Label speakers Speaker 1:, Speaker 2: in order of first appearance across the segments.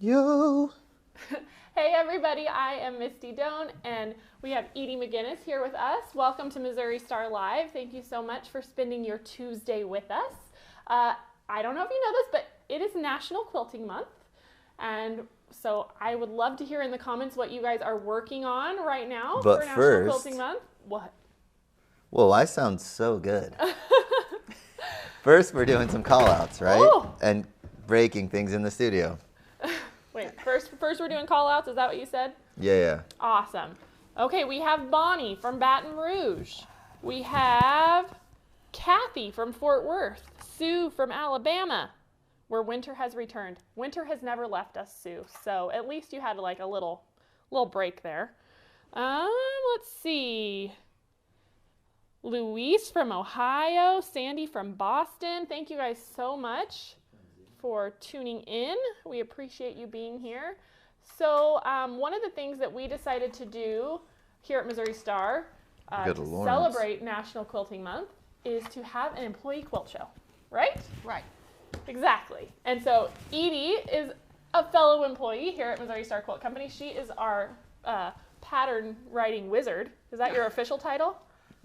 Speaker 1: Yo!
Speaker 2: Hey everybody, I am Misty Doan and we have Edie McGinnis here with us. Welcome to Missouri Star Live. Thank you so much for spending your Tuesday with us. I don't know if you know this, but it is National Quilting Month. And so I would love to hear in the comments what you guys are working on right now for National Quilting Month. What?
Speaker 1: Whoa, I sound so good. First, we're doing some call-outs, right?
Speaker 2: Oh.
Speaker 1: And breaking things in the studio.
Speaker 2: Wait, first we're doing call-outs, is that what you said?
Speaker 1: Yeah.
Speaker 2: Awesome. Okay, we have Bonnie from Baton Rouge. We have Kathy from Fort Worth. Sue from Alabama, where winter has returned. Winter has never left us, Sue, so at least you had like a little break there. Let's see. Luis from Ohio, Sandy from Boston. Thank you guys so much for tuning in. We appreciate you being here. So one of the things that we decided to do here at Missouri Star to celebrate National Quilting Month is to have an employee quilt show, right?
Speaker 3: Right.
Speaker 2: Exactly. And so Edie is a fellow employee here at Missouri Star Quilt Company. She is our pattern writing wizard. Is that your official title?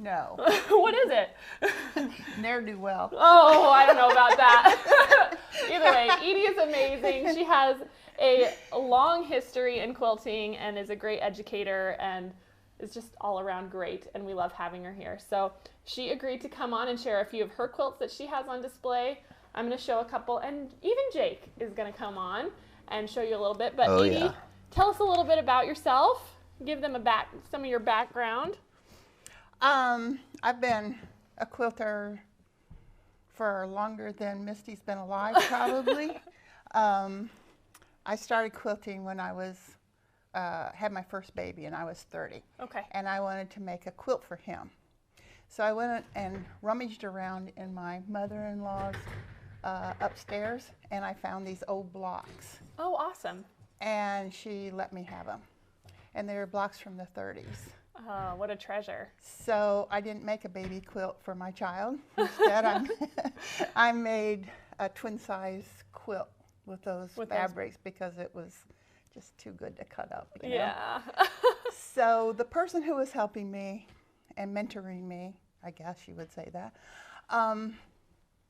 Speaker 3: No.
Speaker 2: What is it?
Speaker 3: Ne'er-do-well.
Speaker 2: Oh, I don't know about that. Either way, Edie is amazing. She has a long history in quilting and is a great educator and is just all around great, and we love having her here. So she agreed to come on and share a few of her quilts that she has on display. I'm going to show a couple, and even Jake is going to come on and show you a little bit. But Edie, tell us a little bit about yourself. Give them some of your background.
Speaker 3: I've been a quilter for longer than Misty's been alive, probably. I started quilting when I was had my first baby, and I was 30.
Speaker 2: Okay.
Speaker 3: And I wanted to make a quilt for him. So I went and rummaged around in my mother-in-law's upstairs, and I found these old blocks.
Speaker 2: Oh, awesome.
Speaker 3: And she let me have them. And they were blocks from the 30s.
Speaker 2: Oh, what a treasure.
Speaker 3: So I didn't make a baby quilt for my child. Instead, I made a twin-size quilt with those fabrics because it was just too good to cut up. You know?
Speaker 2: Yeah.
Speaker 3: So the person who was helping me and mentoring me, I guess you would say that,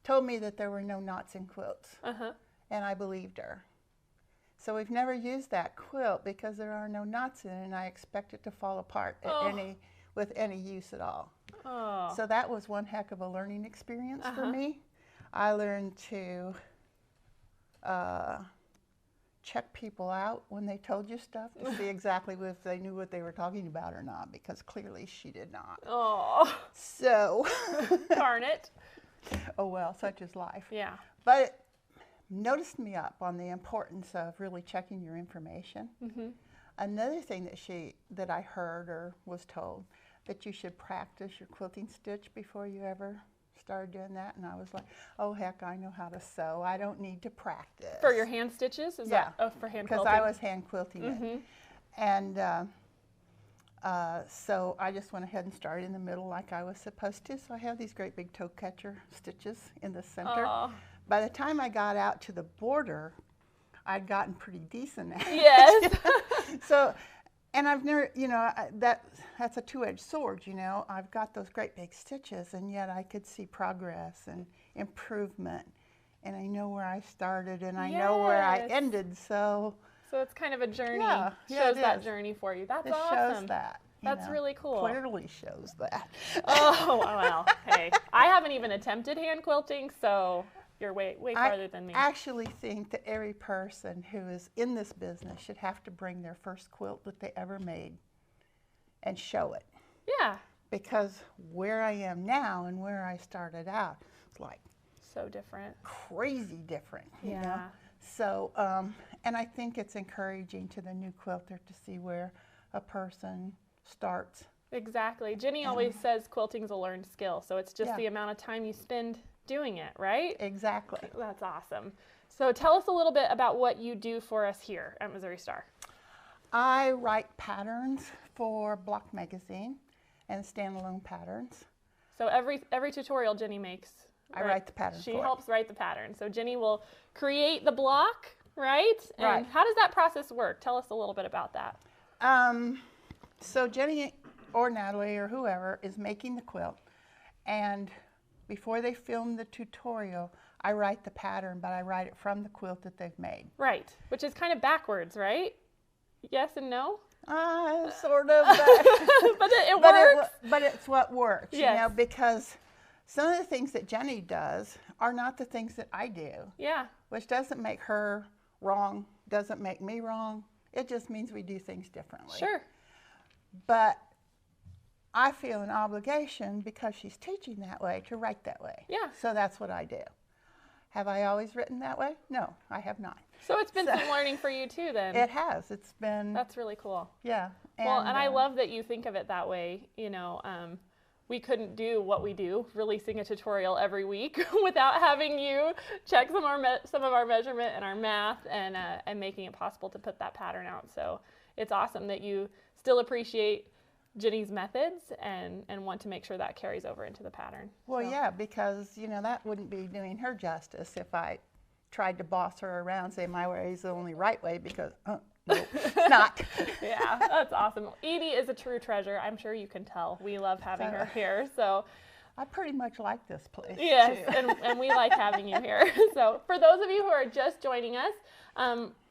Speaker 3: told me that there were no knots in quilts. And I believed her. So we've never used that quilt because there are no knots in it, and I expect it to fall apart with any use at all.
Speaker 2: Oh.
Speaker 3: So that was one heck of a learning experience for me. I learned to check people out when they told you stuff to see exactly if they knew what they were talking about or not, because clearly she did not.
Speaker 2: Oh.
Speaker 3: So.
Speaker 2: Darn it.
Speaker 3: Oh well, such is life.
Speaker 2: Yeah.
Speaker 3: But noticed me up on the importance of really checking your information. Another thing that I heard or was told, that you should practice your quilting stitch before you ever started doing that, and I was like, oh heck, I know how to sew. I don't need to practice.
Speaker 2: For your hand stitches? Is that for hand quilting?
Speaker 3: Because I was hand quilting it. And so I just went ahead and started in the middle like I was supposed to. So I have these great big toe catcher stitches in the center.
Speaker 2: Oh.
Speaker 3: By the time I got out to the border, I'd gotten pretty decent at it.
Speaker 2: Yes.
Speaker 3: So, and I've never, you know, that's a two-edged sword, you know. I've got those great big stitches, and yet I could see progress and improvement. And I know where I started, and I know where I ended, so.
Speaker 2: So it's kind of a journey.
Speaker 3: Yeah,
Speaker 2: shows that journey for you. That's awesome.
Speaker 3: It shows that.
Speaker 2: That's really cool.
Speaker 3: Clearly shows that.
Speaker 2: Oh, well, hey. I haven't even attempted hand quilting, so you're way farther than me.
Speaker 3: I actually think that every person who is in this business should have to bring their first quilt that they ever made and show it.
Speaker 2: Yeah.
Speaker 3: Because where I am now and where I started out, it's like
Speaker 2: so different.
Speaker 3: Crazy different. You
Speaker 2: Yeah.
Speaker 3: know? So, and I think it's encouraging to the new quilter to see where a person starts.
Speaker 2: Exactly. Jenny always says quilting's a learned skill, so it's just the amount of time you spend doing it, right?
Speaker 3: Exactly.
Speaker 2: That's awesome. So tell us a little bit about what you do for us here at Missouri Star.
Speaker 3: I write patterns for Block Magazine and standalone patterns.
Speaker 2: So every tutorial Jenny makes,
Speaker 3: I write the pattern.
Speaker 2: She helps write the pattern. So Jenny will create the block right? And
Speaker 3: Right.
Speaker 2: how does that process work? Tell us a little bit about that.
Speaker 3: So Jenny or Natalie or whoever is making the quilt, and before they film the tutorial, I write the pattern, but I write it from the quilt that they've made.
Speaker 2: Right, which is kind of backwards, right? Yes and no?
Speaker 3: Sort of,
Speaker 2: But it works.
Speaker 3: but it's what works,
Speaker 2: Yes.
Speaker 3: you know, because some of the things that Jenny does are not the things that I do,
Speaker 2: Yeah,
Speaker 3: which doesn't make her wrong, doesn't make me wrong. It just means we do things differently.
Speaker 2: sure.
Speaker 3: But I feel an obligation because she's teaching that way to write that way.
Speaker 2: Yeah.
Speaker 3: So that's what I do. Have I always written that way? No, I have not.
Speaker 2: So it's been some learning for you too then.
Speaker 3: It has. It's been,
Speaker 2: That's really cool.
Speaker 3: yeah.
Speaker 2: Well, and I love that you think of it that way. You know, we couldn't do what we do, releasing a tutorial every week without having you check some of our measurement and our math and making it possible to put that pattern out. So it's awesome that you still appreciate Jenny's methods and want to make sure that carries over into the pattern.
Speaker 3: Well,
Speaker 2: So,
Speaker 3: yeah, because, you know, that wouldn't be doing her justice if I tried to boss her around, say my way is the only right way, because, no, it's not.
Speaker 2: yeah, that's awesome. Edie is a true treasure. I'm sure you can tell. We love having her here. So
Speaker 3: I pretty much like this place.
Speaker 2: yes,
Speaker 3: too.
Speaker 2: and we like having you here. So for those of you who are just joining us,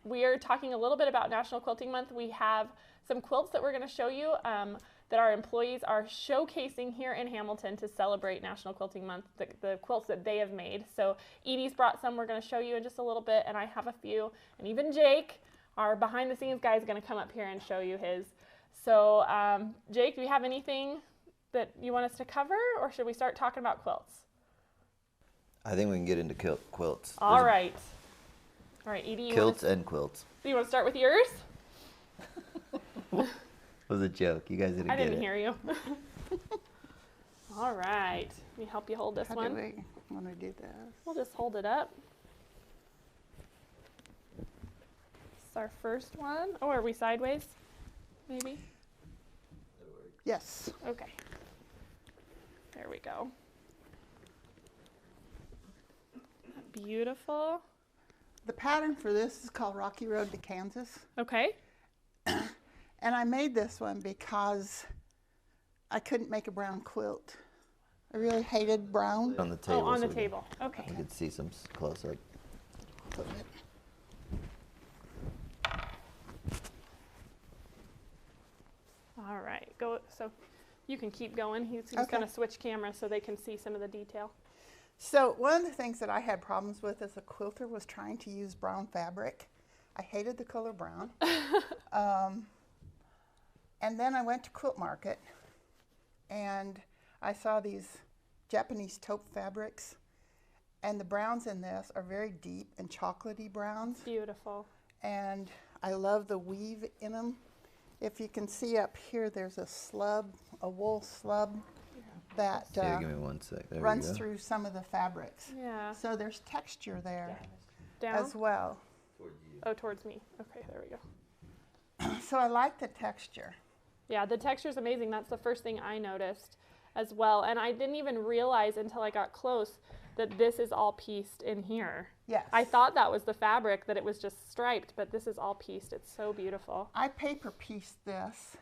Speaker 2: we are talking a little bit about National Quilting Month. We have some quilts that we're going to show you that our employees are showcasing here in Hamilton to celebrate National Quilting Month, the quilts that they have made. So Edie's brought some we're going to show you in just a little bit, and I have a few, and even Jake, our behind the scenes guy, is going to come up here and show you his. So Jake, do you have anything that you want us to cover, or should we start talking about quilts?
Speaker 1: I think we can get into quilts.
Speaker 2: All right. All right, Edie,
Speaker 1: Kilts and quilts.
Speaker 2: you want to start with yours?
Speaker 1: It was a joke. You guys didn't
Speaker 2: I
Speaker 1: get
Speaker 2: didn't
Speaker 1: it.
Speaker 2: hear you. All right. Let me help you hold this
Speaker 3: How
Speaker 2: one.
Speaker 3: do we want to do this?
Speaker 2: We'll just hold it up. This is our first one. Oh, are we sideways? Maybe?
Speaker 3: Yes.
Speaker 2: Okay. There we go. Beautiful.
Speaker 3: The pattern for this is called Rocky Road to Kansas.
Speaker 2: Okay.
Speaker 3: And I made this one because I couldn't make a brown quilt. I really hated brown.
Speaker 1: On the table.
Speaker 2: Oh, on
Speaker 1: so
Speaker 2: the
Speaker 1: we
Speaker 2: table. Okay.
Speaker 1: We could see some close up.
Speaker 2: All right. Go. So you can keep going. He's
Speaker 3: Okay.
Speaker 2: going to switch cameras so they can see some of the detail.
Speaker 3: So one of the things that I had problems with as a quilter was trying to use brown fabric. I hated the color brown. And then I went to Quilt Market and I saw these Japanese taupe fabrics, and the browns in this are very deep and chocolatey browns,
Speaker 2: Beautiful.
Speaker 3: and I love the weave in them. If you can see up here, there's a slub, a wool slub that
Speaker 1: Yeah, give me 1 sec. There
Speaker 3: runs
Speaker 1: we go.
Speaker 3: through some of the fabrics.
Speaker 2: Yeah.
Speaker 3: So there's texture there
Speaker 2: Down.
Speaker 3: as well.
Speaker 2: Oh, towards me. Okay, there we go.
Speaker 3: So I like the texture.
Speaker 2: Yeah, the texture is amazing. That's the first thing I noticed as well. And I didn't even realize until I got close that this is all pieced in here.
Speaker 3: Yes.
Speaker 2: I thought that was the fabric, that it was just striped, but this is all pieced. It's so beautiful.
Speaker 3: I paper pieced this.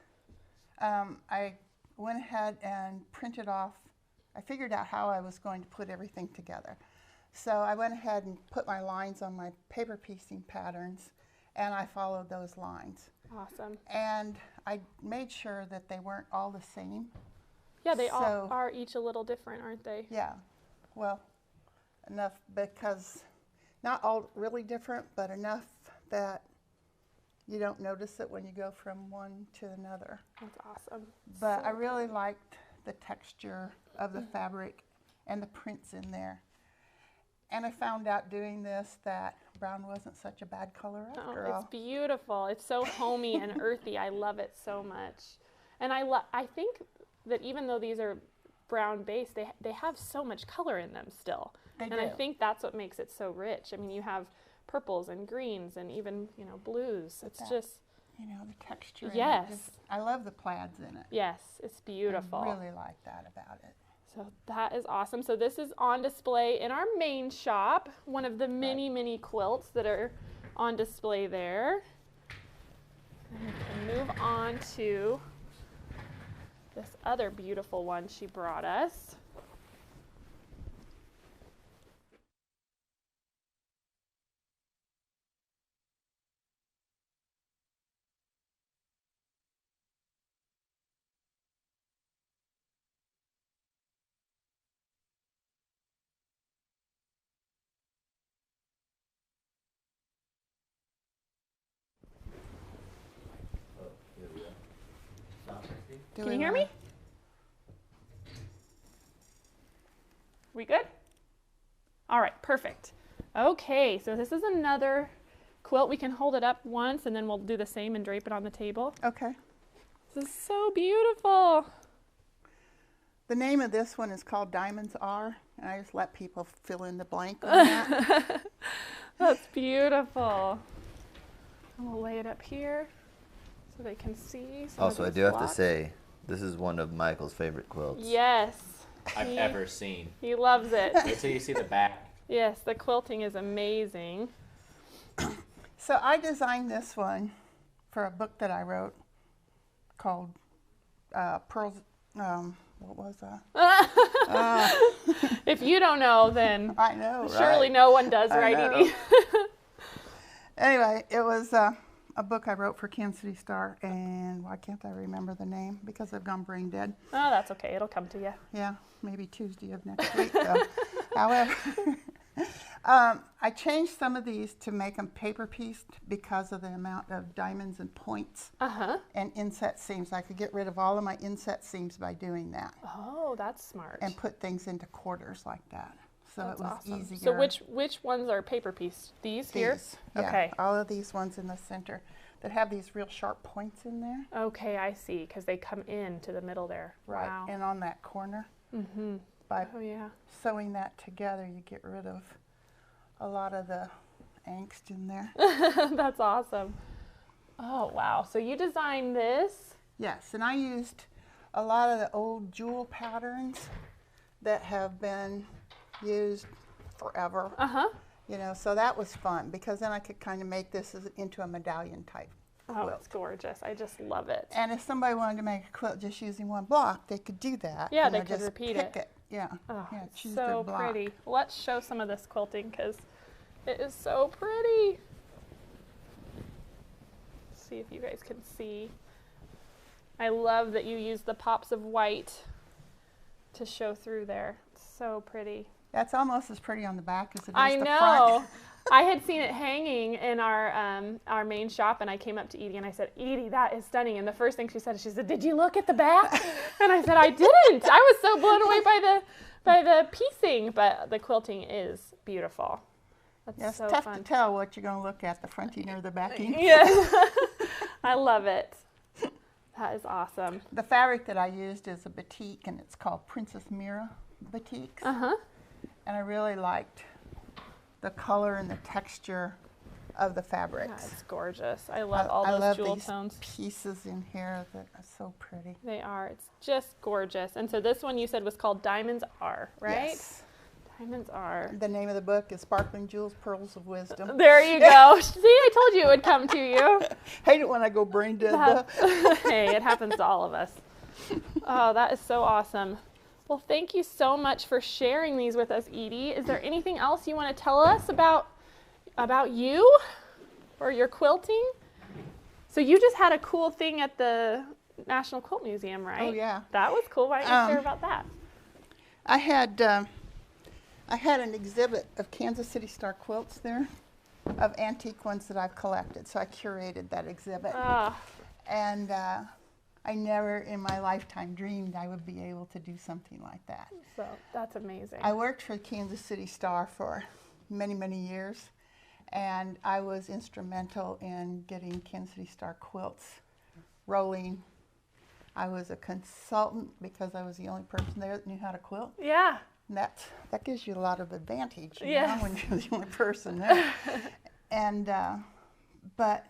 Speaker 3: I went ahead and printed off. I figured out how I was going to put everything together. So I went ahead and put my lines on my paper piecing patterns, and I followed those lines.
Speaker 2: Awesome.
Speaker 3: And I made sure that they weren't all the same.
Speaker 2: Yeah, they all
Speaker 3: So-
Speaker 2: are each a little different, aren't they?
Speaker 3: Yeah, well, enough because not all really different, but enough that you don't notice it when you go from one to another.
Speaker 2: That's awesome.
Speaker 3: But I really liked the texture of the fabric and the prints in there. And I found out doing this that brown wasn't such a bad color
Speaker 2: Oh,
Speaker 3: after
Speaker 2: it's
Speaker 3: all.
Speaker 2: beautiful. It's so homey and earthy. I love it so much. And I think that even though these are brown based, they have so much color in them still.
Speaker 3: They
Speaker 2: And I
Speaker 3: do.
Speaker 2: think that's what makes it so rich. I mean, you have purples and greens and even, blues. It's
Speaker 3: that-
Speaker 2: just,
Speaker 3: You know, the texture. in it
Speaker 2: Yes.
Speaker 3: just- I love the plaids in it.
Speaker 2: yes, it's beautiful.
Speaker 3: I really like that about it.
Speaker 2: So that is awesome. So this is on display in our main shop, one of the many, many quilts that are on display there. And we can move on to this other beautiful one she brought us. Can you hear me? We good? All right, perfect. Okay, so this is another quilt. We can hold it up once and then we'll do the same and drape it on the table.
Speaker 3: Okay.
Speaker 2: This is so beautiful.
Speaker 3: The name of this one is called Diamonds Are, and I just let people fill in the blank on that.
Speaker 2: That's beautiful. And we'll lay it up here so they can see.
Speaker 1: Also, I do have to say, this is one of Michael's favorite quilts.
Speaker 2: Yes.
Speaker 4: I've ever seen.
Speaker 2: He loves it.
Speaker 4: Wait till you see the back.
Speaker 2: Yes, the quilting is amazing.
Speaker 3: So I designed this one for a book that I wrote called Pearls. What was that?
Speaker 2: If you don't know, then
Speaker 3: I know,
Speaker 2: surely
Speaker 3: right?
Speaker 2: no one does,
Speaker 3: I
Speaker 2: right,
Speaker 3: know.
Speaker 2: Edie?
Speaker 3: Anyway, it was a book I wrote for Kansas City Star, and why can't I remember the name? Because I've gone brain dead.
Speaker 2: Oh, that's okay. It'll come to you.
Speaker 3: Yeah, maybe Tuesday of next week, though. However, I changed some of these to make them paper pieced because of the amount of diamonds and points and inset seams. I could get rid of all of my inset seams by doing that.
Speaker 2: Oh, that's smart.
Speaker 3: And put things into quarters like that. So
Speaker 2: That's
Speaker 3: it was
Speaker 2: awesome.
Speaker 3: easier.
Speaker 2: So which ones are paper pieced? These here?
Speaker 3: Yeah,
Speaker 2: Okay.
Speaker 3: all of these ones in the center that have these real sharp points in there.
Speaker 2: Okay, I see, because they come in to the middle there.
Speaker 3: Right,
Speaker 2: Wow.
Speaker 3: and on that corner. By
Speaker 2: Oh, yeah.
Speaker 3: sewing that together, you get rid of a lot of the angst in there.
Speaker 2: That's awesome. Oh, wow. So you designed this?
Speaker 3: Yes, and I used a lot of the old jewel patterns that have been used forever. You know, so that was fun because then I could kind of make this into a medallion type quilt.
Speaker 2: Oh, it's gorgeous. I just love it.
Speaker 3: And if somebody wanted to make a quilt just using one block, they could do that.
Speaker 2: Yeah,
Speaker 3: You
Speaker 2: they
Speaker 3: know,
Speaker 2: could
Speaker 3: just
Speaker 2: repeat
Speaker 3: pick
Speaker 2: it.
Speaker 3: Yeah.
Speaker 2: Oh,
Speaker 3: Yeah,
Speaker 2: it's
Speaker 3: choose their
Speaker 2: so
Speaker 3: block.
Speaker 2: pretty. Let's show some of this quilting because it is so pretty. See if you guys can see. I love that you use the pops of white to show through there. It's so pretty.
Speaker 3: That's almost as pretty on the back as it is
Speaker 2: I
Speaker 3: the
Speaker 2: know.
Speaker 3: front.
Speaker 2: I had seen it hanging in our main shop, and I came up to Edie and I said, "Edie, that is stunning." And the first thing she said, "Did you look at the back?" And I said, "I didn't. I was so blown away by the piecing." But the quilting is beautiful. That's
Speaker 3: Yeah, it's
Speaker 2: so
Speaker 3: tough
Speaker 2: fun.
Speaker 3: to tell what you're going to look at, the fronting or the backing.
Speaker 2: Yes, I love it. That is awesome.
Speaker 3: The fabric that I used is a batik, and it's called Princess Mira batiks. And I really liked the color and the texture of the fabrics.
Speaker 2: That's gorgeous. I love all those
Speaker 3: love
Speaker 2: jewel
Speaker 3: these
Speaker 2: tones.
Speaker 3: pieces in here that are so pretty.
Speaker 2: They are. It's just gorgeous. And so this one you said was called Diamonds Are, right?
Speaker 3: Yes.
Speaker 2: Diamonds Are.
Speaker 3: The name of the book is Sparkling Jewels, Pearls of Wisdom.
Speaker 2: There you go. See, I told you it would come to you.
Speaker 3: Hate it when I go brain dead, though.
Speaker 2: Hey, it happens to all of us. Oh, that is so awesome. Well, thank you so much for sharing these with us, Edie. Is there anything else you want to tell us about you or your quilting? So you just had a cool thing at the National Quilt Museum, right?
Speaker 3: Oh, yeah.
Speaker 2: That was cool. Why don't you share about that?
Speaker 3: I had an exhibit of Kansas City Star quilts there, of antique ones that I've collected. So I curated that exhibit. And I never in my lifetime dreamed I would be able to do something like that.
Speaker 2: So that's amazing.
Speaker 3: I worked for Kansas City Star for many, many years, and I was instrumental in getting Kansas City Star quilts rolling. I was a consultant because I was the only person there that knew how to quilt.
Speaker 2: Yeah.
Speaker 3: And that gives you a lot of advantage, you
Speaker 2: Yes.
Speaker 3: know, when you're the only person there. And but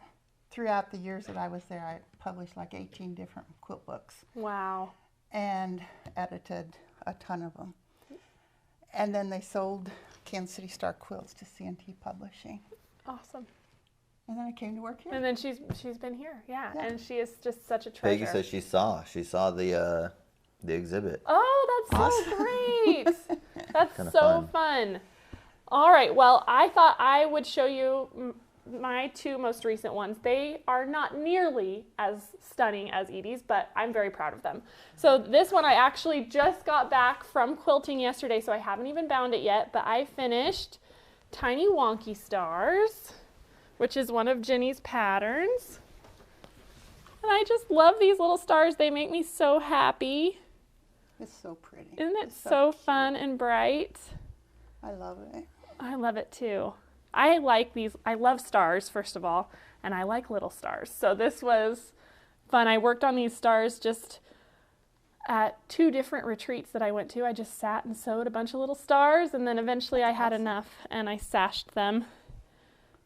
Speaker 3: throughout the years that I was there, I published like 18 different quilt books
Speaker 2: Wow.
Speaker 3: and edited a ton of them. And then they sold Kansas City Star quilts to C&T Publishing.
Speaker 2: Awesome.
Speaker 3: And then I came to work here.
Speaker 2: And then she's been here, yeah.
Speaker 3: Yeah.
Speaker 2: And she is just such a treasure.
Speaker 1: Peggy says she saw the exhibit.
Speaker 2: Oh, that's so great. That's
Speaker 1: Kinda
Speaker 2: so fun. All right, well, I thought I would show you my two most recent ones. They are not nearly as stunning as Edie's, but I'm very proud of them. So this one I actually just got back from quilting yesterday, so I haven't even bound it yet, but I finished Tiny Wonky Stars, which is one of Jenny's patterns. And I just love these little stars. They make me so happy.
Speaker 3: It's so pretty.
Speaker 2: Isn't it
Speaker 3: It's
Speaker 2: so
Speaker 3: cute.
Speaker 2: fun and bright?
Speaker 3: I love it.
Speaker 2: I love it too. I like these. I love stars, first of all, and I like little stars. So this was fun. I worked on these stars just at 2 different retreats that I went to. I just sat and sewed a bunch of little stars, and then eventually I had enough and I sashed them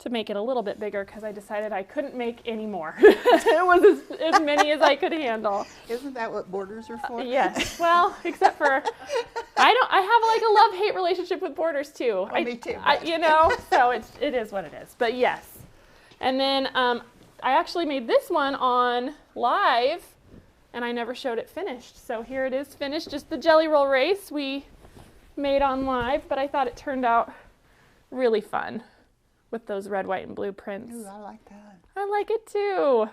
Speaker 2: to make it a little bit bigger because I decided I couldn't make any more. It was as many as I could handle.
Speaker 3: Isn't that what borders are for?
Speaker 2: Yes. Well, except for I have like a love-hate relationship with borders too.
Speaker 3: Oh, me too.
Speaker 2: You know, so it is what it is. But yes. And then I actually made this one on live, and I never showed it finished. So here it is finished, just the jelly roll race we made on live, but I thought it turned out really fun with those red, white, and blue prints.
Speaker 3: Ooh, I like that.
Speaker 2: I like it too.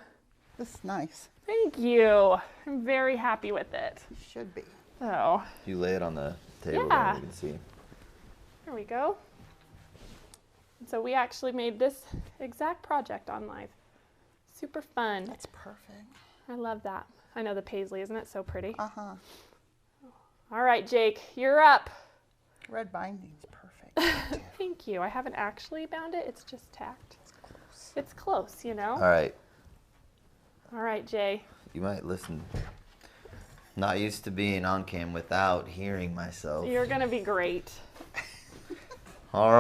Speaker 3: This is nice.
Speaker 2: Thank you. I'm very happy with it.
Speaker 3: It should be.
Speaker 2: So
Speaker 1: You lay it on the table
Speaker 2: Yeah.
Speaker 1: there, you can see.
Speaker 2: there we go. So we actually made this exact project on live. Super fun.
Speaker 3: That's perfect.
Speaker 2: I love that. I know the paisley, isn't it so pretty?
Speaker 3: Uh-huh.
Speaker 2: All right, Jake, you're up.
Speaker 3: Red binding's perfect.
Speaker 2: Thank you. I haven't actually bound it. It's just tacked. It's close, you know?
Speaker 1: All right,
Speaker 2: All right, Jay.
Speaker 1: you might listen. Not used to being on cam without hearing myself.
Speaker 2: You're going to be great.
Speaker 1: All right,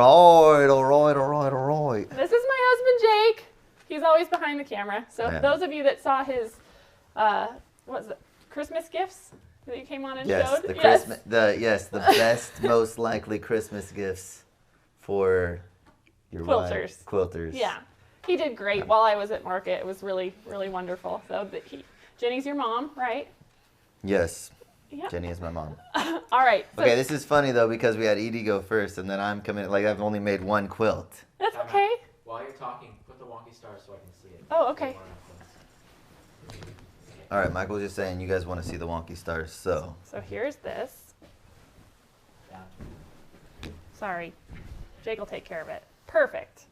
Speaker 1: all right, all right, all right.
Speaker 2: This is my husband, Jake. He's always behind the camera. So
Speaker 1: Yeah.
Speaker 2: those of you that saw his, what was it, Christmas gifts that you came on and
Speaker 1: Yes,
Speaker 2: showed?
Speaker 1: the Christmas, the best, most likely Christmas gifts for your wife.
Speaker 2: Quilters.
Speaker 1: Quilters.
Speaker 2: Yeah. He did great while I was at market. It was really, really wonderful. So Jenny's your mom, right?
Speaker 1: Yes.
Speaker 2: Yeah.
Speaker 1: Jenny is my mom.
Speaker 2: All right. So
Speaker 1: Okay, this is funny though because we had Edie go first, and then I'm coming. Like I've only made one quilt.
Speaker 2: that's okay.
Speaker 4: While you're talking, put the wonky stars so I can see it.
Speaker 2: Oh, okay.
Speaker 1: All right, Michael was just saying you guys want to see the wonky stars, so
Speaker 2: So here's this.
Speaker 4: Down.
Speaker 2: Sorry. Jake will take care of it. Perfect.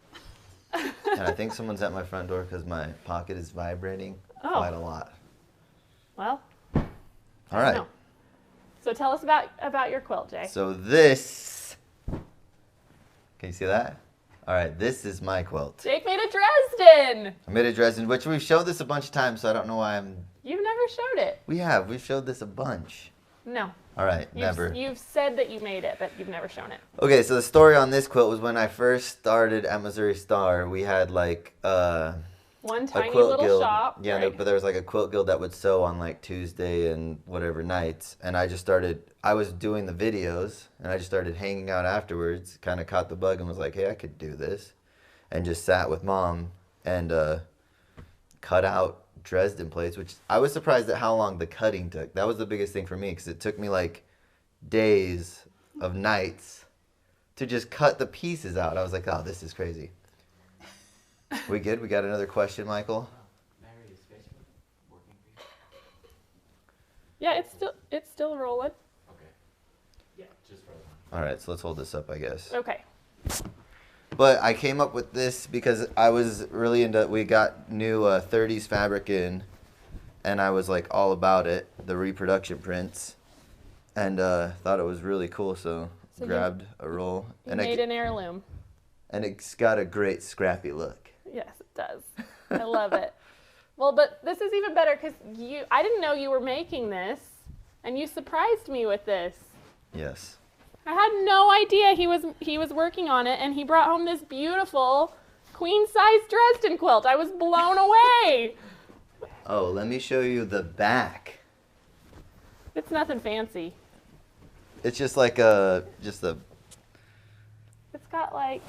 Speaker 1: and I think someone's at my front door because my pocket is vibrating quite a lot.
Speaker 2: Well,
Speaker 1: All right.
Speaker 2: no. So tell us about your quilt, Jay.
Speaker 1: So this, can you see that? All right, this is my quilt.
Speaker 2: Jake made a Dresden.
Speaker 1: I made a Dresden, which we've showed this a bunch of times, so I don't know why
Speaker 2: You've never showed it.
Speaker 1: we've showed this a bunch.
Speaker 2: No.
Speaker 1: All right, never.
Speaker 2: You've said that you made it, but you've never shown it.
Speaker 1: Okay, so the story on this quilt was when I first started at Missouri Star, we had like
Speaker 2: One
Speaker 1: a
Speaker 2: tiny
Speaker 1: quilt
Speaker 2: little
Speaker 1: guild.
Speaker 2: shop.
Speaker 1: Yeah,
Speaker 2: right?
Speaker 1: but there was like a quilt guild that would sew on like Tuesday and whatever nights, and I was doing the videos, and I just started hanging out afterwards, kind of caught the bug and was like, hey, I could do this, and just sat with Mom and cut out Dresden plates, which I was surprised at how long the cutting took. That was the biggest thing for me, because it took me like days of nights to just cut the pieces out. I was like, oh, this is crazy. We good? We got another question, Michael?
Speaker 4: Mary, is Facebook working for you?
Speaker 2: Yeah, it's still rolling.
Speaker 4: Okay. Yeah, just for the
Speaker 1: All right, so let's hold this up, I guess.
Speaker 2: Okay.
Speaker 1: But I came up with this because I was really into, we got new 30s fabric in, and I was like all about it, the reproduction prints, and thought it was really cool, so
Speaker 2: you
Speaker 1: grabbed a roll.
Speaker 2: You made an heirloom.
Speaker 1: And it's got a great scrappy look.
Speaker 2: Yes, it does. I love it. Well, but this is even better because I didn't know you were making this, and you surprised me with this.
Speaker 1: Yes.
Speaker 2: I had no idea he was working on it, and he brought home this beautiful queen-size Dresden quilt. I was blown away.
Speaker 1: Oh, let me show you the back.
Speaker 2: It's nothing fancy.
Speaker 1: It's just like
Speaker 2: It's got like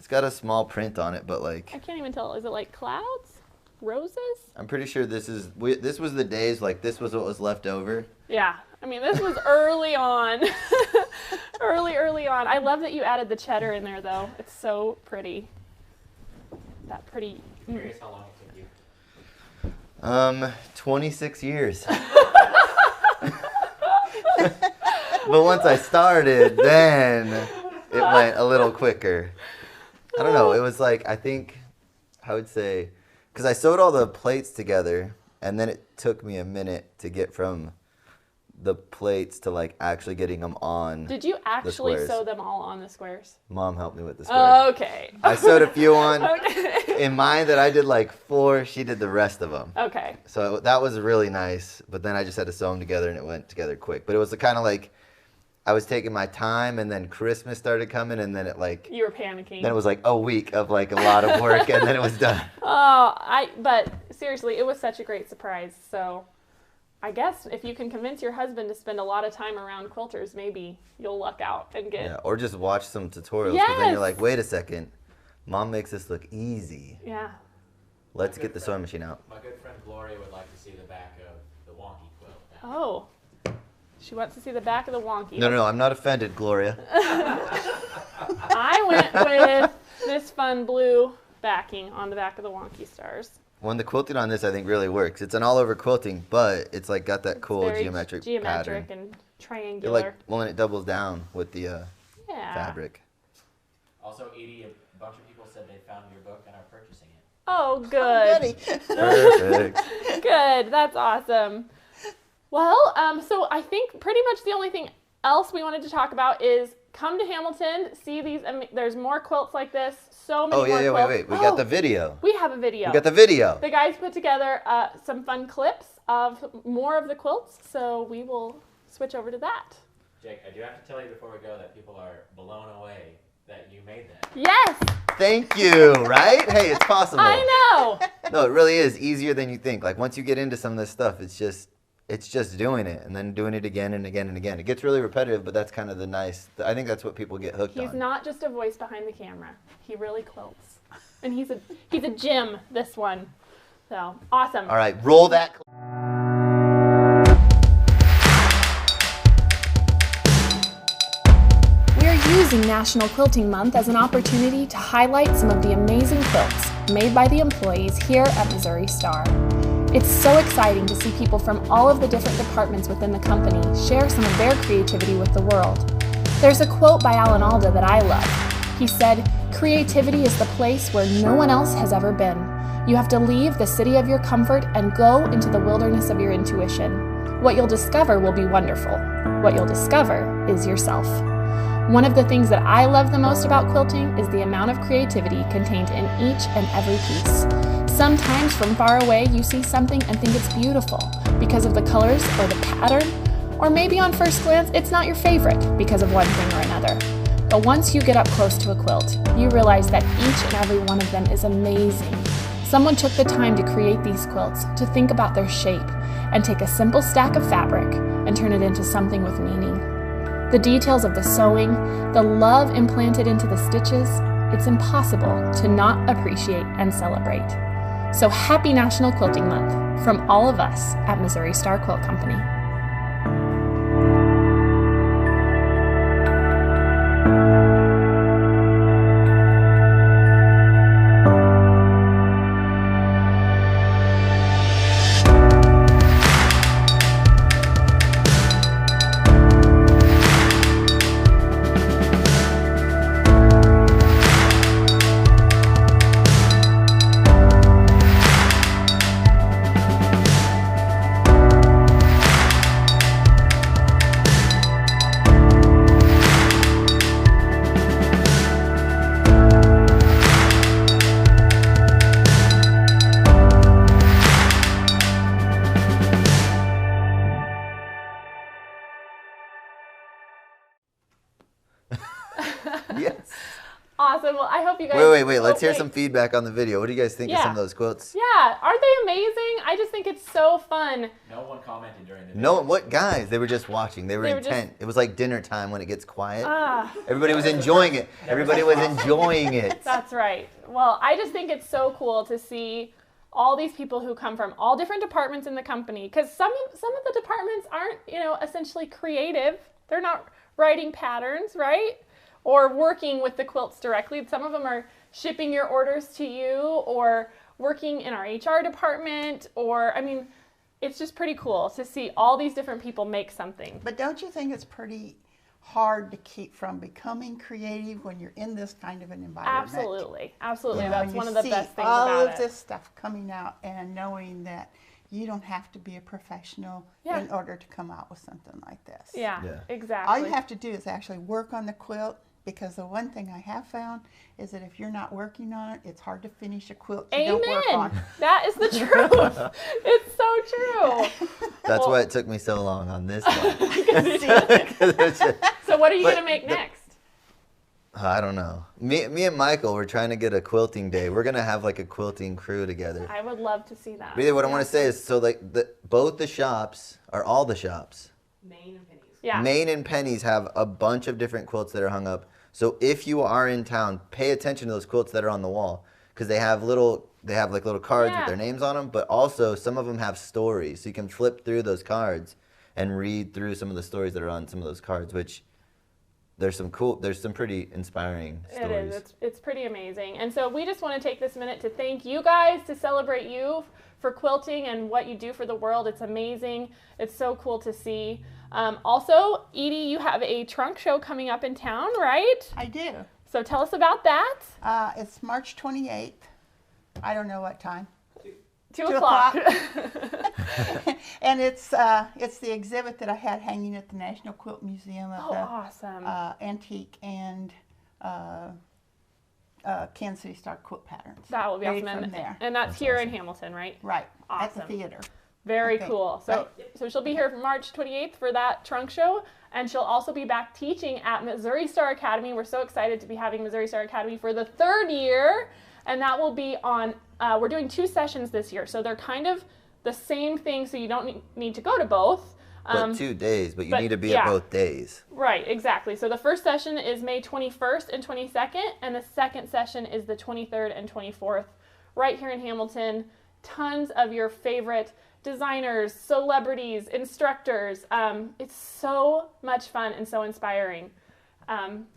Speaker 1: It's got a small print on it, but
Speaker 2: I
Speaker 1: like
Speaker 2: can't even tell. Is it like clouds? Roses?
Speaker 1: I'm pretty sure this was the days like this was what was left over.
Speaker 2: Yeah. I mean, this was early on. early on. I love that you added the cheddar in there, though. It's so pretty. That pretty.
Speaker 4: Curious how long it took you.
Speaker 1: 26 years. But once I started, then it went a little quicker. I don't know. It was like, I think I would say, because I sewed all the plates together, and then it took me a minute to get from the plates to like actually getting them on.
Speaker 2: Did you actually
Speaker 1: squares.
Speaker 2: sew them all on the squares?
Speaker 1: Mom helped me with the squares.
Speaker 2: Okay.
Speaker 1: I sewed a few on.
Speaker 2: Okay.
Speaker 1: In mine that I did like 4, she did the rest of them.
Speaker 2: Okay.
Speaker 1: So that was really nice, but then I just had to sew them together and it went together quick. But it was kind of like I was taking my time, and then Christmas started coming, and then it like
Speaker 2: You were panicking.
Speaker 1: then it was like a week of like a lot of work, and then it was done.
Speaker 2: But seriously, it was such a great surprise. So I guess if you can convince your husband to spend a lot of time around quilters, maybe you'll luck out and get.
Speaker 1: Yeah, or just watch some tutorials, because then
Speaker 2: Yes.
Speaker 1: you're like, wait a second, Mom makes this look easy.
Speaker 2: Yeah.
Speaker 1: Let's get the sewing machine out.
Speaker 4: My good friend Gloria would like to see the back of the Wonky quilt.
Speaker 2: Oh. She wants to see the back of the Wonky.
Speaker 1: No, I'm not offended, Gloria.
Speaker 2: I went with this fun blue backing on the back of the Wonky stars.
Speaker 1: When the quilting on this, I think, really works. It's an all-over quilting, but it's like got that
Speaker 2: It's
Speaker 1: cool
Speaker 2: very
Speaker 1: geometric
Speaker 2: geometric
Speaker 1: pattern.
Speaker 2: and
Speaker 1: It
Speaker 2: triangular.
Speaker 1: and it doubles down with the
Speaker 2: Yeah.
Speaker 1: fabric.
Speaker 4: Also, Edie, a bunch of people said they found your book and are purchasing it.
Speaker 2: Oh,
Speaker 3: Oh,
Speaker 2: good.
Speaker 3: goody.
Speaker 1: Perfect.
Speaker 2: Good. That's awesome. Well, so I think pretty much the only thing else we wanted to talk about is come to Hamilton, see these. There's more quilts like this. So many
Speaker 1: Oh,
Speaker 2: more
Speaker 1: yeah,
Speaker 2: quilts.
Speaker 1: wait. We got the video.
Speaker 2: We have a video.
Speaker 1: We got the video.
Speaker 2: The guys put together some fun clips of more of the quilts, so we will switch over to that.
Speaker 4: Jake, I do have to tell you before we go that people are blown away that you made that.
Speaker 2: Yes,
Speaker 1: Thank you, right? Hey, it's possible.
Speaker 2: I know.
Speaker 1: No, it really is easier than you think. Like, once you get into some of this stuff, it's just doing it and then doing it again and again and again. It gets really repetitive, but that's kind of I think that's what people get hooked
Speaker 2: He's
Speaker 1: on.
Speaker 2: not just a voice behind the camera. He really quilts. And he's a gym, this one. So, awesome.
Speaker 1: All right, roll that.
Speaker 2: We are using National Quilting Month as an opportunity to highlight some of the amazing quilts made by the employees here at Missouri Star. It's so exciting to see people from all of the different departments within the company share some of their creativity with the world. There's a quote by Alan Alda that I love. He said, "Creativity is the place where no one else has ever been. You have to leave the city of your comfort and go into the wilderness of your intuition. What you'll discover will be wonderful. What you'll discover is yourself." One of the things that I love the most about quilting is the amount of creativity contained in each and every piece. Sometimes from far away you see something and think it's beautiful because of the colors or the pattern, or maybe on first glance it's not your favorite because of one thing or another. But once you get up close to a quilt, you realize that each and every one of them is amazing. Someone took the time to create these quilts, to think about their shape, and take a simple stack of fabric and turn it into something with meaning. The details of the sewing, the love implanted into the stitches, it's impossible to not appreciate and celebrate. So happy National Quilting Month from all of us at Missouri Star Quilt Company. awesome. Well, I hope you guys.
Speaker 1: Wait. Let's hear some feedback on the video. What do you guys think of some of those quilts?
Speaker 2: Yeah, aren't they amazing? I just think it's so fun.
Speaker 4: No one commented during the video.
Speaker 1: No, what guys? They were just watching. They were intent. It was like dinner time when it gets quiet. Everybody was enjoying it. Everybody was enjoying it.
Speaker 2: That's right. Well, I just think it's so cool to see all these people who come from all different departments in the company, because some of the departments aren't, essentially creative. They're not writing patterns, right? Or working with the quilts directly. Some of them are shipping your orders to you, or working in our HR department, it's just pretty cool to see all these different people make something.
Speaker 3: But don't you think it's pretty hard to keep from becoming creative when you're in this kind of an environment?
Speaker 2: Absolutely. Yeah. That's one of the
Speaker 3: see
Speaker 2: best things
Speaker 3: all
Speaker 2: about
Speaker 3: of this stuff coming out and knowing that you don't have to be a professional in order to come out with something like this.
Speaker 2: Yeah, exactly.
Speaker 3: All you have to do is actually work on the quilt, because the one thing I have found is that if you're not working on it, it's hard to finish a quilt you don't work on.
Speaker 2: That is the truth. It's so true.
Speaker 1: That's why it took me so long on this one.
Speaker 2: So what are you going to make next?
Speaker 1: I don't know. Me and Michael, we're trying to get a quilting day. We're going to have like a quilting crew together.
Speaker 2: I would love to see that.
Speaker 1: Really, what I want to say is, so like both the shops, are all the shops,
Speaker 2: Main and Penny's. Yeah.
Speaker 1: Main and Penny's have a bunch of different quilts that are hung up. So if you are in town, pay attention to those quilts that are on the wall, because they have little cards with their names on them, but also some of them have stories. So you can flip through those cards and read through some of the stories that are on some of those cards, which there's some pretty inspiring stories.
Speaker 2: It is. It's pretty amazing. And so we just want to take this minute to thank you guys, to celebrate you for quilting and what you do for the world. It's amazing. It's so cool to see. Also, Edie, you have a trunk show coming up in town, right?
Speaker 3: I do.
Speaker 2: So tell us about that.
Speaker 3: It's March 28th. I don't know what time.
Speaker 2: 2 o'clock.
Speaker 3: And it's the exhibit that I had hanging at the National Quilt Museum of
Speaker 2: awesome.
Speaker 3: Antique and Kansas City Star quilt patterns.
Speaker 2: That will be awesome. And that's here in Hamilton, right?
Speaker 3: Right.
Speaker 2: Awesome.
Speaker 3: At the theater.
Speaker 2: Very cool. So she'll be here for March 28th for that trunk show, and she'll also be back teaching at Missouri Star Academy. We're so excited to be having Missouri Star Academy for the 3rd year, and that will be on, we're doing 2 sessions this year, so they're kind of the same thing, so you don't need to go to both.
Speaker 1: But 2 days, but you need to be at both days.
Speaker 2: Right, exactly. So the first session is May 21st and 22nd, and the second session is the 23rd and 24th, right here in Hamilton. Tons of your favorite designers, celebrities, instructors. It's so much fun and so inspiring.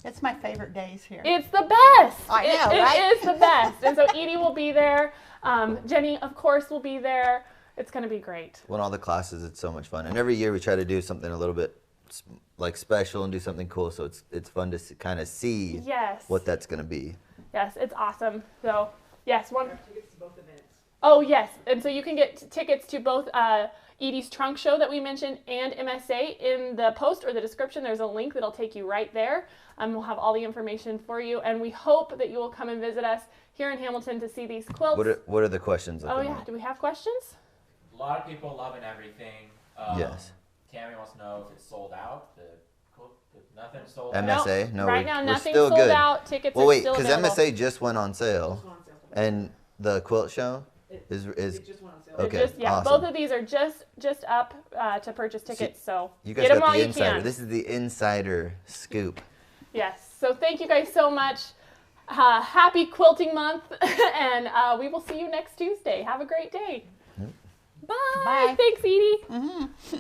Speaker 3: It's my favorite days here.
Speaker 2: It's the best.
Speaker 3: I know, right?
Speaker 2: It is the best. And so Edie will be there. Jenny, of course, will be there. It's going to be great.
Speaker 1: Well, in all the classes, it's so much fun. And every year we try to do something a little bit like special and do something cool. So it's fun to kind of see what that's going to be.
Speaker 2: Yes, it's awesome. So, yes. Tickets to both events. Oh, yes. And so you can get tickets to both Edie's trunk show that we mentioned and MSA in the post or the description. There's a link that'll take you right there. We'll have all the information for you. And we hope that you will come and visit us here in Hamilton to see these quilts.
Speaker 1: What are the questions?
Speaker 2: Oh, yeah. Do we have questions?
Speaker 4: A lot of people loving everything.
Speaker 1: Yes.
Speaker 4: Tammy wants to know if it's sold out. Nothing's sold out.
Speaker 1: MSA? No,
Speaker 2: right now,
Speaker 1: we're
Speaker 2: nothing's
Speaker 1: still
Speaker 2: sold
Speaker 1: good.
Speaker 2: out. Tickets
Speaker 1: well,
Speaker 2: are
Speaker 1: wait,
Speaker 2: still
Speaker 1: because
Speaker 2: available.
Speaker 1: MSA just went on sale. And the quilt show is
Speaker 5: It just went on sale.
Speaker 1: okay. Awesome.
Speaker 2: Both of these are just up to purchase tickets. So
Speaker 1: you guys
Speaker 2: get them
Speaker 1: got
Speaker 2: while
Speaker 1: the
Speaker 2: you
Speaker 1: insider.
Speaker 2: can.
Speaker 1: This is the insider scoop.
Speaker 2: Yes. So thank you guys so much. Happy Quilting Month, and we will see you next Tuesday. Have a great day. Bye.
Speaker 3: Bye.
Speaker 2: Thanks, Edie.
Speaker 3: Mm-hmm.